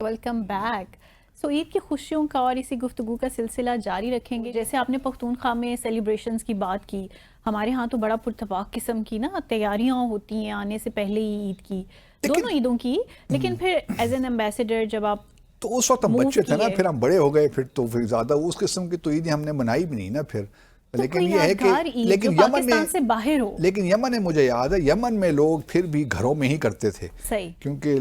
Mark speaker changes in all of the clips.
Speaker 1: Welcome back. سو عید کی خوشیوں کا اور اسی گفتگو کا سلسلہ جاری رکھیں گے. جیسے آپ نے پختونخوا میں سیلیبریشنز کی بات کی, ہمارے ہاں تو بڑا پرتپاک قسم کی نا تیاریاں ہوتی ہیں آنے سے پہلے ہی عید کی, دونوں عیدوں کی. لیکن پھر ایز این ایمبیسڈر جب آپ
Speaker 2: تو اس وقت ہم بچے تھے نا, پھر ہم بڑے ہو گئے, پھر زیادہ اس قسم کی تو عیدیں ہم نے منائی بھی نہیں نا پھر. لیکن یہ ہے کہ لیکن
Speaker 1: پاکستان سے باہر ہو,
Speaker 2: لیکن یمن میں مجھے یاد ہے, یمن میں لوگ پھر بھی گھروں میں ہی کرتے تھے.
Speaker 1: صحیح,
Speaker 2: کیونکہ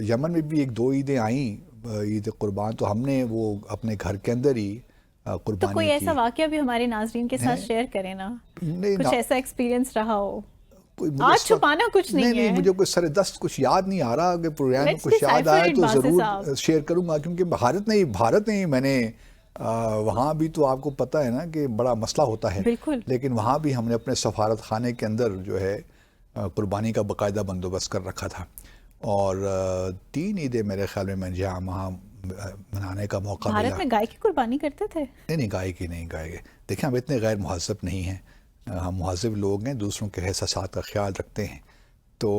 Speaker 2: یمن میں بھی ایک دو عیدیں آئیں, عید قربان, تو ہم نے وہ اپنے گھر کے اندر ہی قربانی کی.
Speaker 1: تو کوئی ایسا واقعہ بھی ہمارے ناظرین کے ساتھ شیئر کریں نا, کچھ ایسا ایکسپیرینس رہا ہو. آج چھپانا کچھ نہیں ہے.
Speaker 2: نہیں, مجھے کوئی سر دست کچھ یاد نہیں آ رہا. اگر پروگرام میں کچھ یاد آئے تو ضرور شیئر کروں گا, کیونکہ بھارت نہیں میں نے وہاں بھی تو آپ کو پتہ ہے نا کہ بڑا مسئلہ ہوتا ہے.
Speaker 1: بالکل.
Speaker 2: لیکن وہاں بھی ہم نے اپنے سفارت خانے کے اندر جو ہے قربانی کا باقاعدہ بندوبست کر رکھا تھا, اور 3 عیدیں میرے خیال میں جہاں وہاں منانے کا موقع ملا.
Speaker 1: بھارت میں گائے کی قربانی کرتے تھے؟
Speaker 2: نہیں, گائے کی نہیں. دیکھیں, ہم اتنے غیر مہذب نہیں ہیں, ہم مہذب لوگ ہیں, دوسروں کے احساسات کا خیال رکھتے ہیں. تو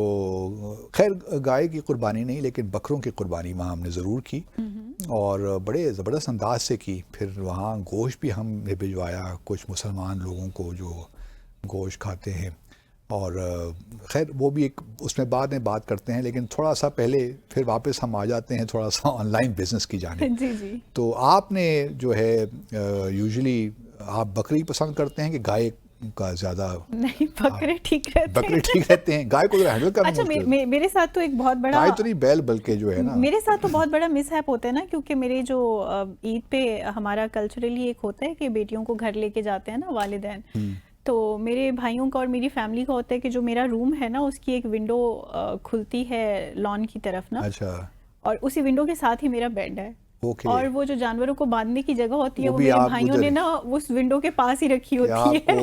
Speaker 2: خیر گائے کی قربانی نہیں, لیکن بکروں کی قربانی وہاں ہم نے ضرور کی, اور بڑے زبردست انداز سے کی. پھر وہاں گوشت بھی ہم نے بھجوایا کچھ مسلمان لوگوں کو جو گوشت کھاتے ہیں, اور خیر وہ بھی ایک اس میں بعد میں بات کرتے ہیں. لیکن تھوڑا سا پہلے پھر واپس ہم آ جاتے ہیں تھوڑا سا آن لائن بزنس کی جانب.
Speaker 1: جی.
Speaker 2: تو آپ نے جو ہے یوزلی آپ بکری پسند کرتے ہیں کہ گائے کا زیادہ؟
Speaker 1: نہیں, بکرے ٹھیک
Speaker 2: رہتے ہیں. گائے کو ہینڈل کرنا
Speaker 1: اچھا, میرے ساتھ تو ایک بہت بڑا,
Speaker 2: گائے تو نہیں بیل بلکہ جو ہے نا,
Speaker 1: میرے ساتھ تو بہت بڑا مس ہیپ ہوتا ہے نا, کیونکہ میرے جو عید پہ ہمارا کلچرلی ایک ہوتا ہے کہ بیٹیوں کو گھر لے کے جاتے ہیں نا والدین. تو میرے بھائیوں کا اور میری فیملی کا ہوتا ہے کہ جو میرا روم ہے نا اس کی ایک ونڈو کھلتی ہے لان کی طرف نا,
Speaker 2: اچھا,
Speaker 1: اور اسی ونڈو کے ساتھ ہی میرا بیڈ ہے. اور وہ جو جانوروں کو باندھنے کی جگہ ہوتی ہے وہ میرے بھائیوں نے نا اس ونڈو کے پاس ہی رکھی ہوتی ہے.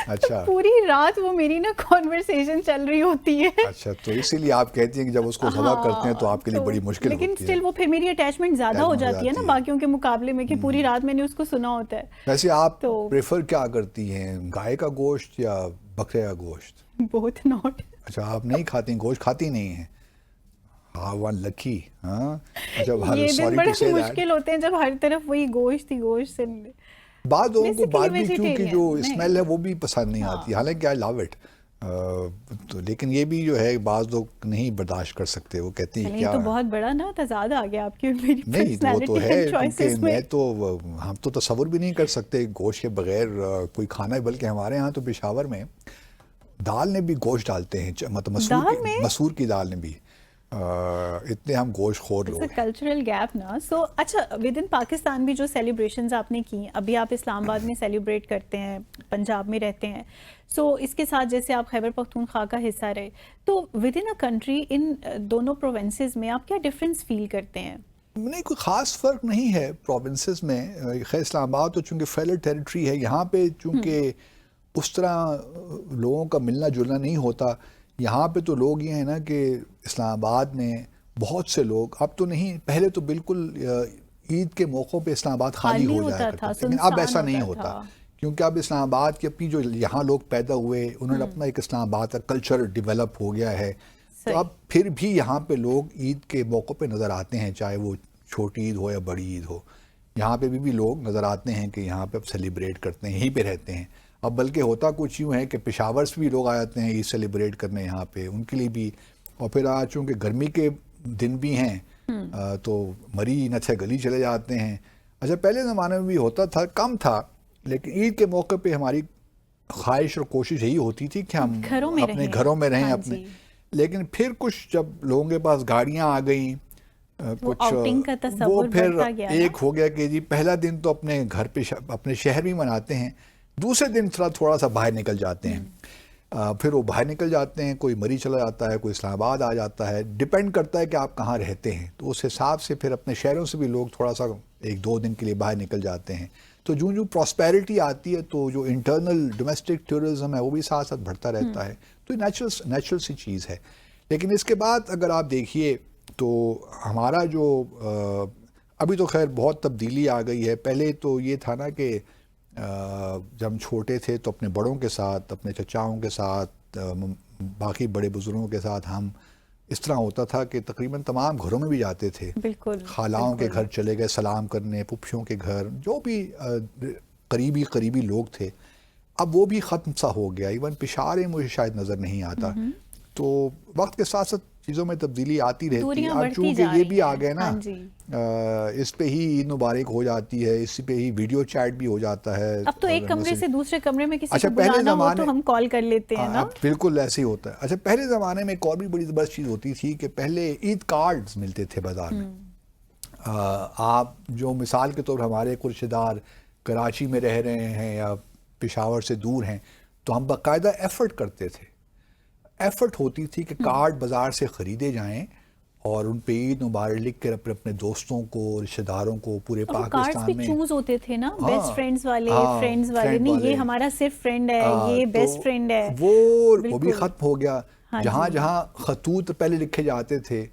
Speaker 2: اچھا,
Speaker 1: پوری رات وہ میری نا کانورسیشن چل رہی ہوتی ہے.
Speaker 2: اچھا, تو اسی لیے آپ کہتی ہیں کہ جب اس کو ذبح کرتے ہیں تو آپ کے لیے بڑی مشکل ہوتی ہے.
Speaker 1: لیکن اسٹل وہ پھر میری اٹیچمنٹ زیادہ ہو جاتی ہے نا باقیوں کے مقابلے میں, کہ پوری رات میں نے اس کو سنا ہوتا ہے.
Speaker 2: ویسے آپ پریفر کیا کرتی ہیں, گائے کا گوشت یا بکرے کا گوشت؟
Speaker 1: بہت ناٹ.
Speaker 2: اچھا, آپ نہیں کھاتی, گوشت کھاتی نہیں ہیں. ون لکی.
Speaker 1: یہ دن بڑے مشکل ہوتے ہیں جب ہر طرف وہی گوشت ہی گوشت سے.
Speaker 2: بعض لوگوں کو باربیکیو کی جو اسمیل ہے وہ بھی پسند نہیں آتی, حالانکہ آئی لو اٹ. تو لیکن یہ بھی جو ہے بعض لوگ نہیں برداشت کر سکتے, وہ کہتے ہیں کیا.
Speaker 1: تو بہت بڑا نا تضاد آ گیا آپ کی میری
Speaker 2: نہیں, وہ تو ہے, کیونکہ ہم تو تصور بھی نہیں کر سکتے گوشت کے بغیر کوئی کھانا ہے. بلکہ ہمارے ہاں تو پشاور میں دال میں بھی گوشت ڈالتے ہیں, مطلب مسور کی دال میں بھی. اتنے ہم گوشت خور لوگ ہیں.
Speaker 1: کلچرل گیپ نا. سو اچھا, ود ان پاکستان بھی جو سیلیبریشنز آپ نے کی, ابھی آپ اسلام آباد میں سیلیبریٹ کرتے ہیں, پنجاب میں رہتے ہیں, سو اس کے ساتھ جیسے آپ خیبر پختونخوا کا حصہ رہے, تو with in a country in دونوں پروونسز میں آپ کیا ڈفرینس فیل کرتے ہیں؟
Speaker 2: نہیں, کوئی خاص فرق نہیں ہے پروونسز میں. خیر اسلام آباد تو چونکہ فیلر ٹیریٹری ہے, یہاں پہ چونکہ اس طرح لوگوں کا ملنا جلنا نہیں ہوتا. یہاں پہ تو لوگ یہ ہیں نا کہ اسلام آباد میں بہت سے لوگ, اب تو نہیں, پہلے تو بالکل عید کے موقعوں پہ اسلام آباد خالی ہو جایا کرتا تھا, لیکن اب ایسا نہیں ہوتا. کیونکہ اب اسلام آباد کی اپنی جو یہاں لوگ پیدا ہوئے, انہوں نے اپنا ایک اسلام آباد کا کلچر ڈیولپ ہو گیا ہے. تو اب پھر بھی یہاں پہ لوگ عید کے موقع پہ نظر آتے ہیں, چاہے وہ چھوٹی عید ہو یا بڑی عید ہو. یہاں پہ بھی لوگ نظر آتے ہیں کہ یہاں پہ اب سیلیبریٹ کرتے ہیں, یہیں پہ رہتے ہیں. اب بلکہ ہوتا کچھ یوں ہے کہ پشاور سے بھی لوگ آ جاتے ہیں عید سیلیبریٹ کرنے یہاں پہ, ان کے لیے بھی. اور پھر آج چونکہ گرمی کے دن بھی ہیں تو مری نچھے گلی چلے جاتے ہیں. اچھا, پہلے زمانے میں بھی ہوتا تھا, کم تھا, لیکن عید کے موقع پہ ہماری خواہش اور کوشش یہی ہوتی تھی کہ ہم اپنے گھروں میں رہیں اپنے. لیکن پھر کچھ جب لوگوں کے پاس گاڑیاں آ گئیں, کچھ وہ پھر ایک ہو گیا کہ جی پہلا دن تو اپنے گھر پہ اپنے شہر میں مناتے ہیں, دوسرے دن تھوڑا سا باہر نکل جاتے ہیں. پھر وہ باہر نکل جاتے ہیں, کوئی مری چلا جاتا ہے, کوئی اسلام آباد آ جاتا ہے, ڈیپینڈ کرتا ہے کہ آپ کہاں رہتے ہیں. تو اس حساب سے پھر اپنے شہروں سے بھی لوگ تھوڑا سا 1-2 دن کے لیے باہر نکل جاتے ہیں. تو جو پراسپیرٹی آتی ہے تو جو انٹرنل ڈومیسٹک ٹورزم ہے وہ بھی ساتھ ساتھ بڑھتا رہتا ہے. تو نیچرل سی چیز ہے. لیکن اس کے بعد اگر آپ دیکھیے تو ہمارا جو ابھی تو خیر بہت تبدیلی آ گئی ہے. پہلے تو یہ تھا نا کہ جب ہم چھوٹے تھے تو اپنے بڑوں کے ساتھ, اپنے چچاؤں کے ساتھ, باقی بڑے بزرگوں کے ساتھ ہم اس طرح ہوتا تھا کہ تقریباً تمام گھروں میں بھی جاتے تھے,
Speaker 1: بالکل
Speaker 2: خالاؤں کے گھر چلے گئے سلام کرنے, پھپھیوں کے گھر, جو بھی قریبی لوگ تھے. اب وہ بھی ختم سا ہو گیا. ایون پشاوریں مجھے شاید نظر نہیں آتا. تو وقت کے ساتھ ساتھ چیزوں میں تبدیلی آتی رہتی ہے. اب چونکہ یہ بھی آ گئے نا, اس پہ ہی عید مبارک ہو جاتی ہے, اس پہ ہی ویڈیو چیٹ بھی ہو جاتا ہے.
Speaker 1: اب تو ایک کمرے سے دوسرے کمرے میں کسی کو بلانا ہو تو ہم کال کر لیتے ہیں نا.
Speaker 2: بالکل ایسے ہی ہوتا ہے. اچھا, پہلے زمانے میں ایک اور بھی بڑی زبردست چیز ہوتی تھی کہ پہلے عید کارڈز ملتے تھے بازار میں. آپ جو مثال کے طور پر ہمارے کچھ رشتے دار کراچی میں رہ رہے ہیں یا پشاور سے دور ہیں, تو ہم باقاعدہ ایفرٹ کرتے تھے. ایفرٹ ہوتی تھی کہ کارڈ بازار سے خریدے جائیں اور ان پہ عید مبارک لکھ کر اپنے دوستوں کو, رشتہ داروں کو پورے پاکستان میں
Speaker 1: چوز ہوتے تھے نا, بیسٹ فرینڈز والے نہیں, یہ ہمارا صرف فرینڈ ہے, یہ بیسٹ فرینڈ ہے.
Speaker 2: وہ بھی ختم ہو گیا. جہاں خطوط پہلے لکھے جاتے تھے,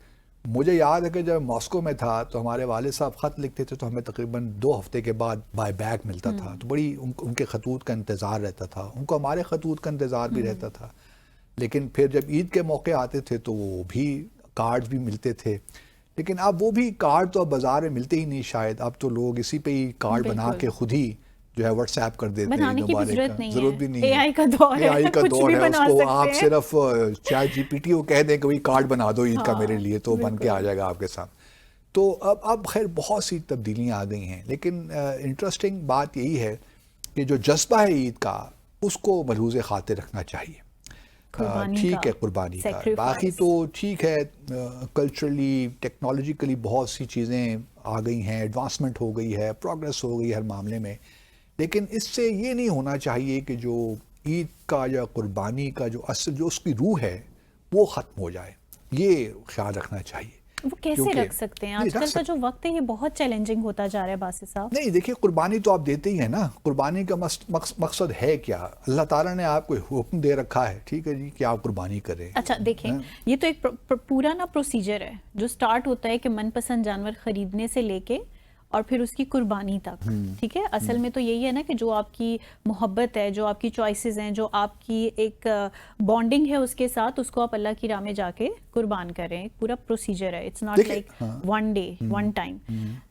Speaker 2: مجھے یاد ہے کہ جب ماسکو میں تھا تو ہمارے والد صاحب خط لکھتے تھے تو ہمیں تقریباً 2 ہفتے کے بعد بائی بیک ملتا تھا. تو بڑی ان کے خطوط کا انتظار رہتا تھا, ان کو ہمارے خطوط کا انتظار بھی رہتا تھا. لیکن پھر جب عید کے موقع آتے تھے تو وہ بھی کارڈز بھی ملتے تھے. لیکن اب وہ بھی کارڈ تو اب بازار میں ملتے ہی نہیں شاید. اب تو لوگ اسی پہ ہی کارڈ بنا کے خود ہی جو ہے واٹس ایپ کر دیتے ہیں. ضرورت بھی نہیں ہے.
Speaker 1: اے آئی کا دور ہے,
Speaker 2: اس کو آپ صرف چیٹ جی پی ٹی کو کہہ دیں کہ وہی کارڈ بنا دو عید کا میرے لیے, تو بن کے آ جائے گا آپ کے ساتھ. تو اب خیر بہت سی تبدیلیاں آ گئی ہیں. لیکن انٹرسٹنگ بات یہی ہے کہ جو جذبہ ہے عید کا, اس کو ملحوظ خاطر رکھنا چاہیے. ٹھیک ہے قربانی کا, باقی تو ٹھیک ہے, کلچرلی ٹیکنالوجیکلی بہت سی چیزیں آ گئی ہیں, ایڈوانسمنٹ ہو گئی ہے, پروگریس ہو گئی ہے ہر معاملے میں. لیکن اس سے یہ نہیں ہونا چاہیے کہ جو عید کا یا قربانی کا جو اصل جو اس کی روح ہے وہ ختم ہو جائے. یہ خیال رکھنا چاہیے.
Speaker 1: وہ کیسے رکھ سکتے ہیں؟ آج کل کا جو وقت ہے یہ بہت چیلنجنگ ہوتا جا رہا ہے باسط صاحب.
Speaker 2: نہیں دیکھیے, قربانی تو آپ دیتے ہی ہیں نا. قربانی کا مقصد ہے کیا؟ اللہ تعالیٰ نے آپ کو حکم دے رکھا ہے, ٹھیک ہے جی, کہ آپ قربانی کریں.
Speaker 1: اچھا دیکھیں, یہ تو ایک پورا نا پروسیجر ہے جو سٹارٹ ہوتا ہے کہ من پسند جانور خریدنے سے لے کے اور پھر اس کی قربانی تک. ٹھیک ہے, اصل میں تو یہی ہے نا کہ جو آپ کی محبت ہے, جو آپ کی چوائسیز ہیں, جو آپ کی ایک بانڈنگ ہے اس کے ساتھ, اس کو آپ اللہ کی راہ میں جا کے قربان کریں. پورا پروسیجر ہے, it's not like one day one time.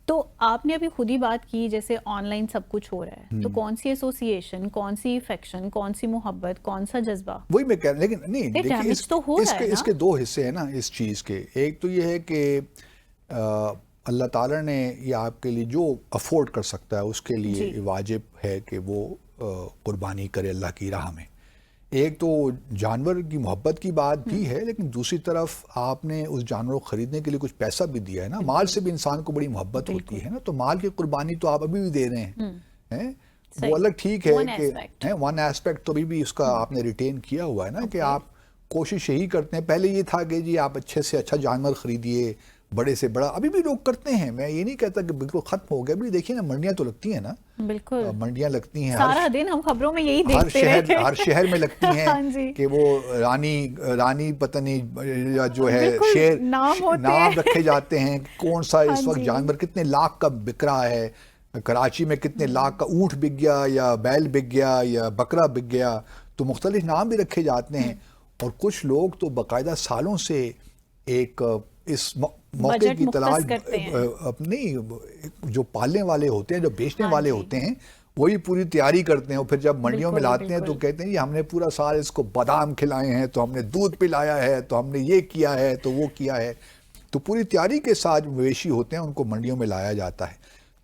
Speaker 1: تو آپ نے ابھی خود ہی بات کی جیسے آن لائن سب کچھ ہو رہا ہے, تو کون سی ایسوسیشن, کون سی افیکشن, کون سی محبت, کون سا جذبہ,
Speaker 2: وہی میں کہہ رہا ہوں. لیکن نہیں, اس کے 2 حصے ہیں نا اس چیز کے. ایک تو یہ ہے کہ اللہ تعالیٰ نے یہ آپ کے لیے جو افورڈ کر سکتا ہے اس کے لیے واجب ہے کہ وہ قربانی کرے اللہ کی راہ میں. ایک تو جانور کی محبت کی بات بھی ہے, لیکن دوسری طرف آپ نے اس جانور کو خریدنے کے لیے کچھ پیسہ بھی دیا ہے نا. مال سے بھی انسان کو بڑی محبت ہوتی ہے نا, تو مال کی قربانی تو آپ ابھی بھی دے رہے ہیں. وہ الگ ٹھیک ہے کہ ون ایسپیکٹ تو بھی اس کا آپ نے ریٹین کیا ہوا ہے نا, کہ آپ کوشش یہی کرتے ہیں. پہلے یہ تھا کہ جی آپ اچھے سے اچھا جانور خریدیے, بڑے سے بڑا, ابھی بھی لوگ کرتے ہیں. میں یہ نہیں کہتا کہ بالکل ختم ہو گیا. ابھی دیکھیے نا, منڈیاں تو لگتی ہیں نا,
Speaker 1: بالکل
Speaker 2: منڈیاں لگتی ہیں,
Speaker 1: سارا دن ہم خبروں میں یہی دیکھتے ہیں,
Speaker 2: ہر شہر میں لگتی ہیں کہ وہ رانی پتہ نہیں جو ہے شیر نام رکھے جاتے ہیں, کون سا اس وقت جانور کتنے لاکھ کا بک رہا ہے. کراچی میں کتنے لاکھ کا اونٹ بک گیا, یا بیل بک گیا, یا بکرا بک گیا. تو مختلف نام بھی رکھے جاتے ہیں. اور کچھ لوگ تو باقاعدہ سالوں سے ایک اس موقع کی تلاش, اپنی جو پالنے والے ہوتے ہیں, جو بیچنے والے ہوتے ہیں, وہی پوری تیاری کرتے ہیں. اور پھر جب منڈیوں میں لاتے ہیں تو کہتے ہیں ہم نے پورا سال اس کو بادام کھلائے ہیں, تو ہم نے دودھ پلایا ہے, تو ہم نے یہ کیا ہے, تو وہ کیا ہے. تو پوری تیاری کے ساتھ مویشی ہوتے ہیں, ان کو منڈیوں میں لایا جاتا ہے.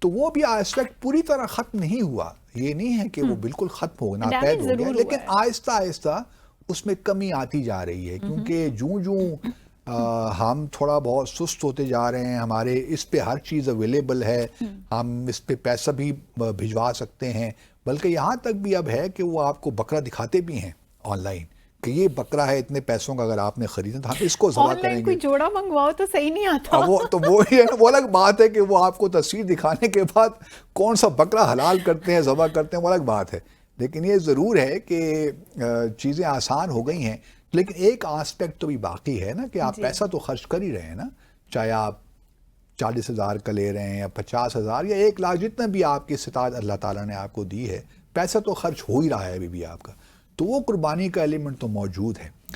Speaker 2: تو وہ بھی ایسپیکٹ پوری طرح ختم نہیں ہوا. یہ نہیں ہے کہ وہ بالکل ختم ہو, ناپید ہو گیا, لیکن آہستہ آہستہ اس میں کمی آتی جا رہی ہے. کیونکہ جوں ہم تھوڑا بہت سست ہوتے جا رہے ہیں, ہمارے اس پہ ہر چیز اویلیبل ہے, ہم اس پہ پیسہ بھی بھجوا سکتے ہیں. بلکہ یہاں تک بھی اب ہے کہ وہ آپ کو بکرا دکھاتے بھی ہیں آن لائن کہ یہ بکرا ہے اتنے پیسوں کا, اگر آپ نے خریدا تو ہم اس کو ذبح کریں گے.
Speaker 1: کوئی جوڑا منگواؤ تو صحیح نہیں آتا.
Speaker 2: تو وہ الگ بات ہے کہ وہ آپ کو تصویر دکھانے کے بعد کون سا بکرا حلال کرتے ہیں, ذبح کرتے ہیں, وہ الگ بات ہے. لیکن یہ ضرور ہے کہ چیزیں آسان ہو گئی ہیں. لیکن ایک آسپیکٹ تو بھی باقی ہے نا, کہ آپ پیسہ تو خرچ کر ہی رہے ہیں نا, چاہے آپ 40,000 کا لے رہے ہیں یا 50,000 یا 1 لاکھ, جتنا بھی آپ کی استطاعت اللہ تعالیٰ نے آپ کو دی ہے, پیسہ تو خرچ ہو ہی رہا ہے ابھی بھی آپ کا. تو وہ قربانی کا ایلیمنٹ تو موجود ہے.